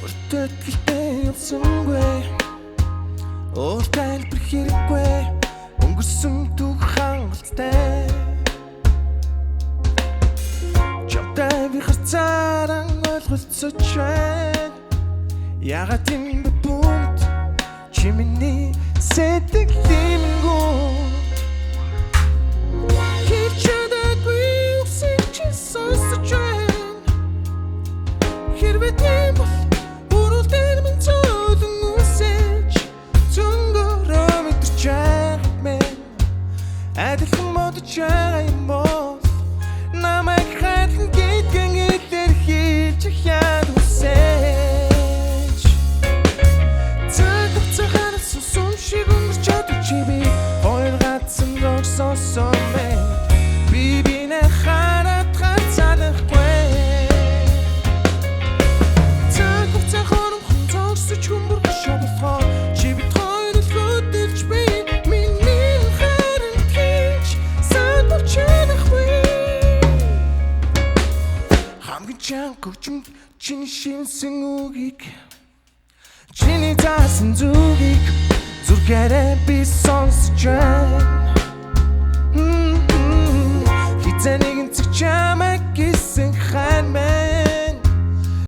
Өртөд гэлтэй явсангүй Ууртай хэлбэр хэрэггүй Өнгөрсөн түүх хангалттай Чамтай би харцааран ойлголцож байна Ягаад юм бэ бүгд Чи миний сэтгэлимгүй Хичээдэггүй үсэг чи сонсож байна Хэрвээ тийм бол Бүрүүлдэр минь цөөлөн үсэж Цөнгөрөө мэдэрч байгаа мэн Адилхан модож байгаа юм бол Намайг хайлан гидгэн илэр хийж яад үсэж Цэгцэг ханасан сүм шиг өнгөрч чадвар чи би Хоёр гацсан зогсоосон мэн Би бинэ хараад гацаанахгүй Цэгцэг ханасан зогсож хүмбэр гашаадах Чи бит хоёр л хөдөлж би Миний харан хийж Сандвч чадахгүй Хамгийн чанга хөгжмөд чиний шинсэн үгийг Чиний заасан зүгийг Зүрхээрээ би сонсож байна